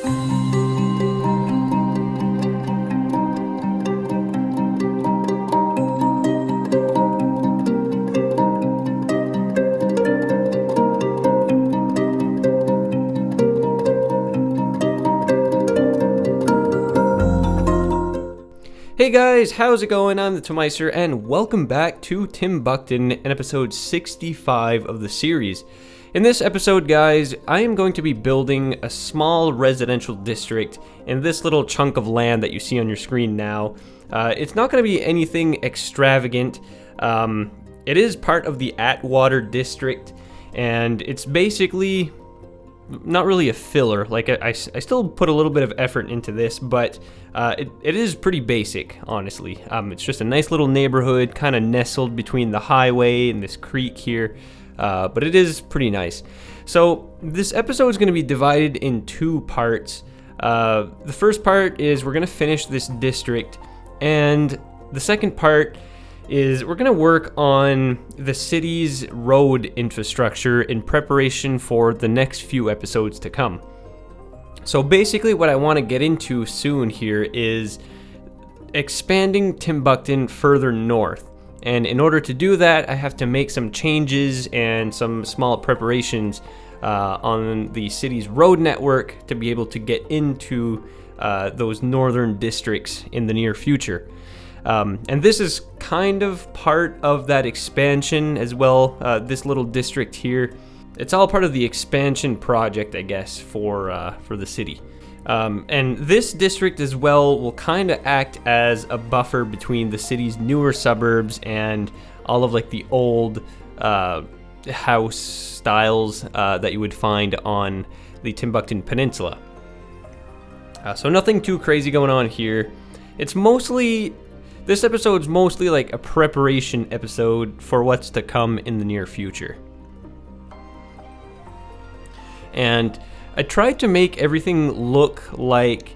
Hey guys, how's it going? I'm the Tomeister, and welcome back to Timbukton and episode 65 of the series. In this episode, guys, I am going to be building a small residential district in this little chunk of land that you see on your screen now. It's not going to be anything extravagant. It is part of the Atwater district, and it's basically not really a filler. Like I still put a little bit of effort into this, but it is pretty basic, honestly. It's just a nice little neighborhood, kind of nestled between the highway and this creek here, but it is pretty nice. So this episode is going to be divided in two parts. The first part is we're going to finish this district, and the second part is we're going to work on the city's road infrastructure in preparation for the next few episodes to come. So basically what I want to get into soon here is expanding Timbukton further north. And in order to do that, I have to make some changes and some small preparations on the city's road network to be able to get into those northern districts in the near future. And this is kind of part of that expansion as well, this little district here. It's all part of the expansion project, I guess, for the city. And this district as well will kind of act as a buffer between the city's newer suburbs and all of like the old house styles that you would find on the Timbukton Peninsula. So nothing too crazy going on here. This episode's mostly like a preparation episode for what's to come in the near future. And I tried to make everything look like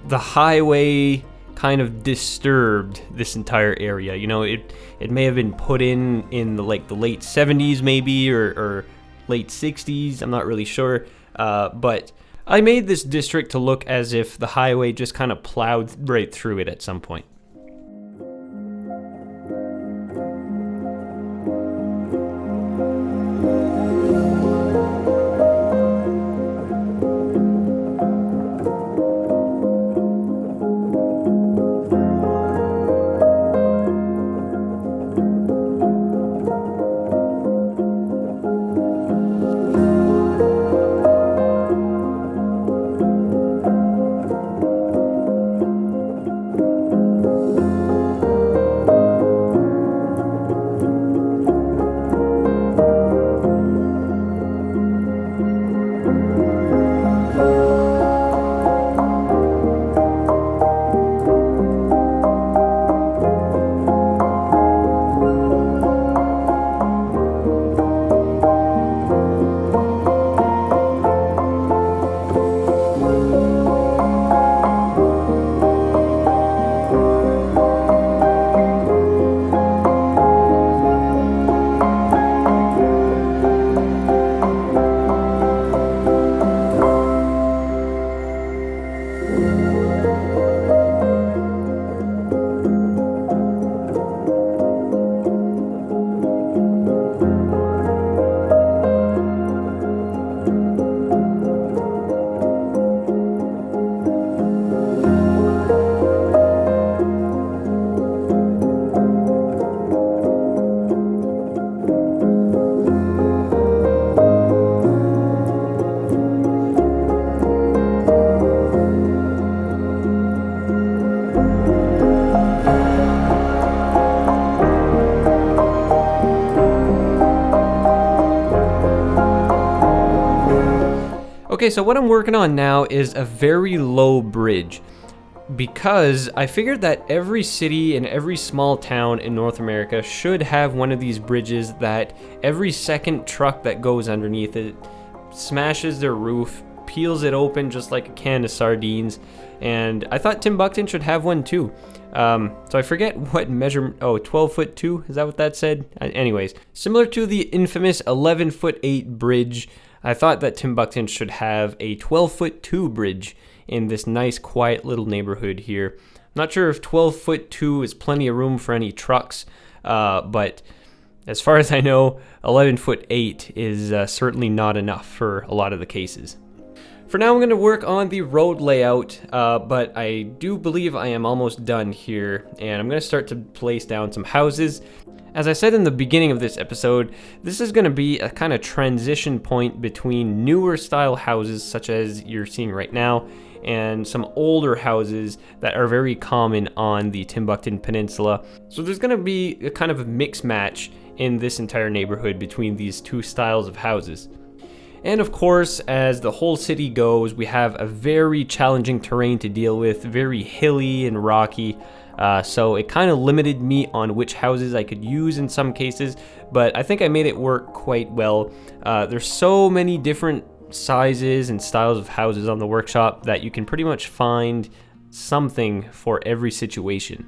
the highway kind of disturbed this entire area. You know, it may have been put in the late 70s maybe or late 60s. I'm not really sure. But I made this district to look as if the highway just kind of plowed right through it at some point. Okay, so what I'm working on now is a very low bridge, because I figured that every city and every small town in North America should have one of these bridges that every second truck that goes underneath it smashes their roof, peels it open just like a can of sardines, and I thought Timbukton should have one too. So I forget what measurement, 12'2", is that what that said? Anyways, similar to the infamous 11'8" bridge, I thought that Timbukton should have a 12'2" bridge in this nice quiet little neighborhood here. Not sure if 12 foot 2 is plenty of room for any trucks, but as far as I know, 11 foot 8 is certainly not enough for a lot of the cases. For now, I'm going to work on the road layout, but I do believe I am almost done here, and I'm going to start to place down some houses. As I said in the beginning of this episode, this is going to be a kind of transition point between newer style houses, such as you're seeing right now, and some older houses that are very common on the Timbukton Peninsula. So there's going to be a kind of a mix match in this entire neighborhood between these two styles of houses. And of course, as the whole city goes, we have a very challenging terrain to deal with, very hilly and rocky. So it kind of limited me on which houses I could use in some cases, but I think I made it work quite well. There's so many different sizes and styles of houses on the workshop that you can pretty much find something for every situation.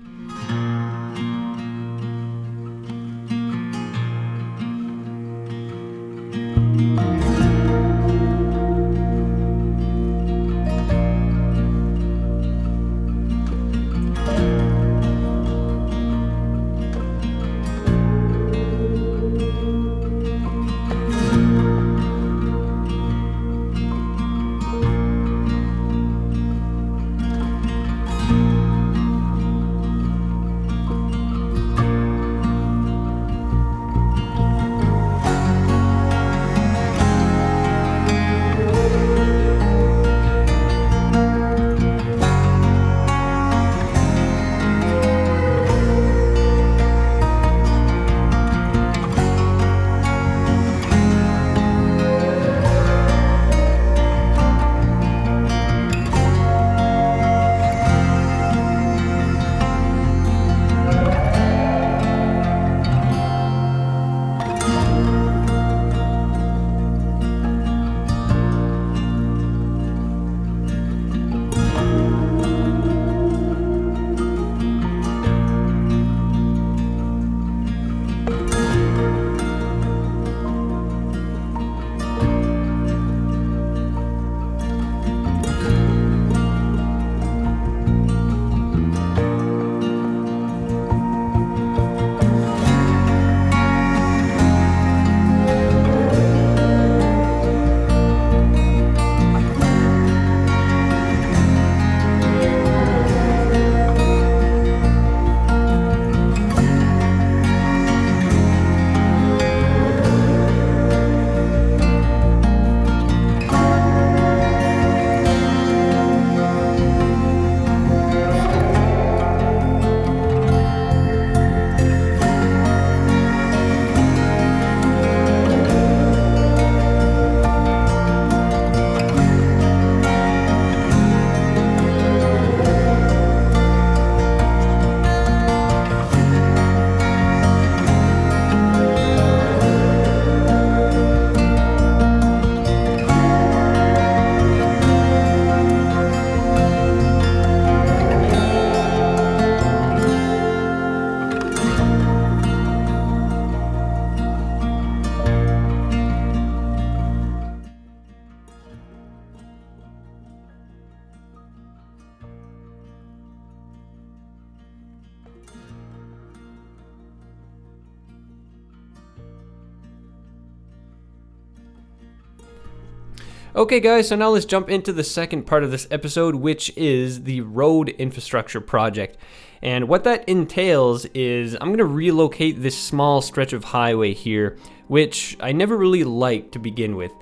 Okay guys, so now let's jump into the second part of this episode, which is the road infrastructure project. And what that entails is I'm going to relocate this small stretch of highway here, which I never really liked to begin with.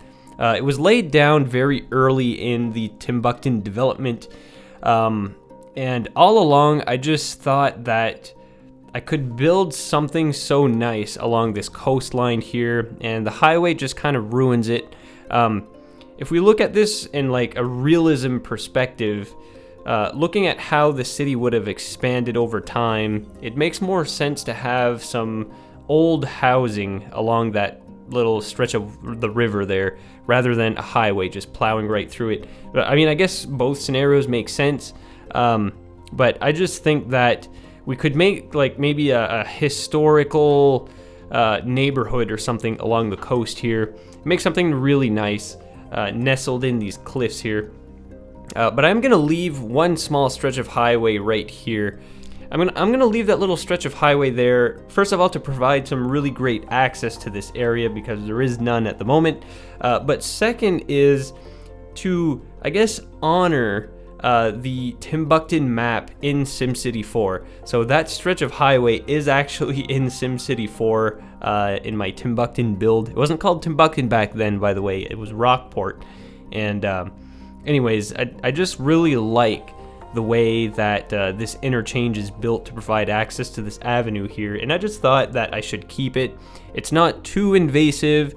It was laid down very early in the Timbukton development, and all along I just thought that I could build something so nice along this coastline here, and the highway just kind of ruins it. If we look at this in like a realism perspective, looking at how the city would have expanded over time, it makes more sense to have some old housing along that little stretch of the river there, rather than a highway just plowing right through it. But I mean, I guess both scenarios make sense, but I just think that we could make like maybe a historical neighborhood or something along the coast here, make something really nice, nestled in these cliffs here. But I'm gonna leave one small stretch of highway right here. I'm gonna leave that little stretch of highway there, first of all, to provide some really great access to this area because there is none at the moment. But second is to, I guess, honor the Timbukton map in SimCity 4. So that stretch of highway is actually in SimCity 4 in my Timbukton build. It wasn't called Timbukton back then, by the way. It was Rockport. And anyways, I just really like the way that this interchange is built to provide access to this avenue here, and I just thought that I should keep it. It's not too invasive.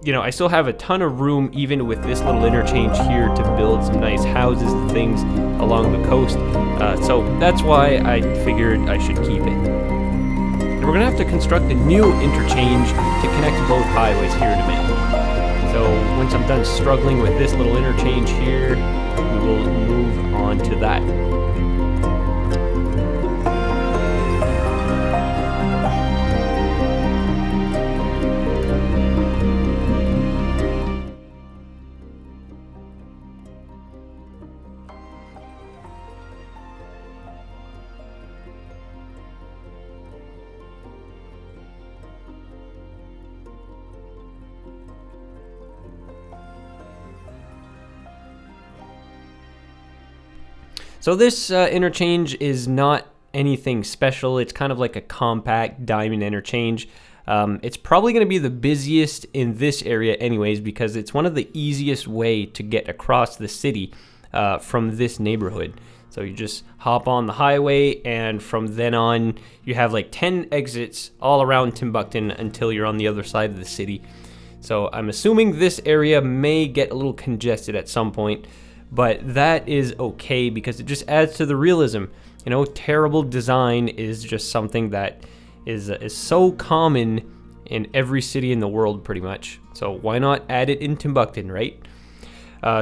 You know, I still have a ton of room even with this little interchange here to build some nice houses and things along the coast. So that's why I figured I should keep it. And we're gonna have to construct a new interchange to connect both highways here in a minute. So once I'm done struggling with this little interchange here, we will move on to that. So this interchange is not anything special. It's kind of like a compact diamond interchange. It's probably going to be the busiest in this area anyways because it's one of the easiest way to get across the city from this neighborhood. So you just hop on the highway, and from then on you have like 10 exits all around Timbukton until you're on the other side of the city. So I'm assuming this area may get a little congested at some point, but that is okay because it just adds to the realism. You know, terrible design is just something that is so common in every city in the world pretty much. So why not add it in Timbukton, right?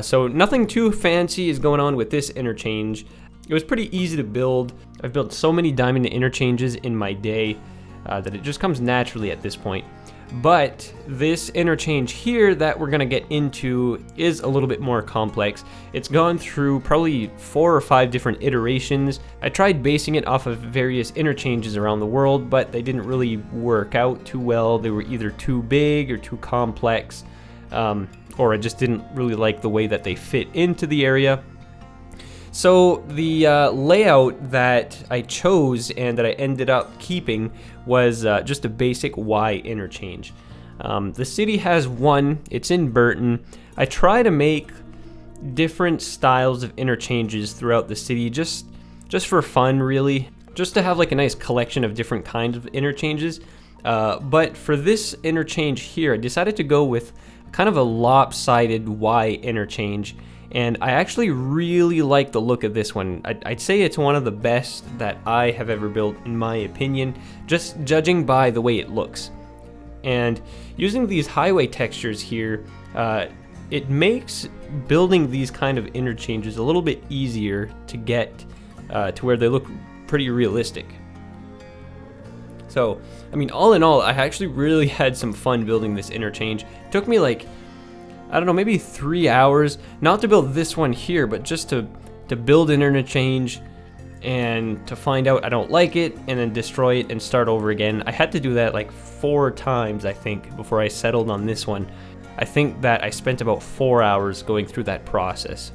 So nothing too fancy is going on with this interchange. It was pretty easy to build. I've built so many diamond interchanges in my day that it just comes naturally at this point. But this interchange here that we're gonna get into is a little bit more complex. It's gone through probably 4 or 5 different iterations. I tried basing it off of various interchanges around the world, but they didn't really work out too well. They were either too big or too complex, or I just didn't really like the way that they fit into the area. So the layout that I chose and that I ended up keeping was just a basic Y interchange. The city has one, it's in Burton. I try to make different styles of interchanges throughout the city just for fun really, just to have like a nice collection of different kinds of interchanges. But for this interchange here, I decided to go with kind of a lopsided Y interchange. And I actually really like the look of this one. I'd say it's one of the best that I have ever built, in my opinion, just judging by the way it looks. And using these highway textures here, it makes building these kind of interchanges a little bit easier to get to where they look pretty realistic. So, I mean, all in all, I actually really had some fun building this interchange. It took me like, I don't know, maybe 3 hours, not to build this one here, but just to build an interchange and to find out I don't like it and then destroy it and start over again. I had to do that like 4 times, I think, before I settled on this one. I think that I spent about 4 hours going through that process.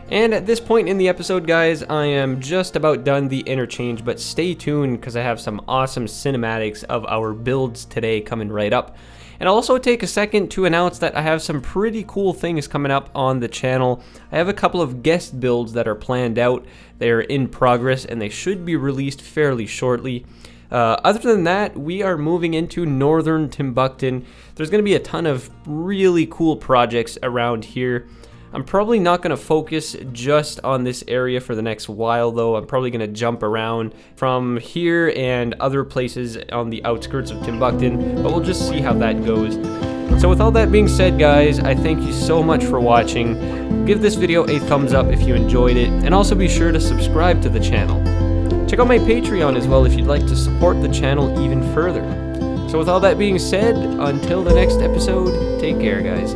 And at this point in the episode, guys, I am just about done the interchange, but stay tuned because I have some awesome cinematics of our builds today coming right up. And I'll also take a second to announce that I have some pretty cool things coming up on the channel. I have a couple of guest builds that are planned out. They're in progress and they should be released fairly shortly. Other than that, we are moving into northern Timbukton. There's going to be a ton of really cool projects around here. I'm probably not going to focus just on this area for the next while though. I'm probably going to jump around from here and other places on the outskirts of Timbukton, but we'll just see how that goes. So with all that being said, guys, I thank you so much for watching. Give this video a thumbs up if you enjoyed it, and also be sure to subscribe to the channel. Check out my Patreon as well if you'd like to support the channel even further. So with all that being said, until the next episode, take care, guys.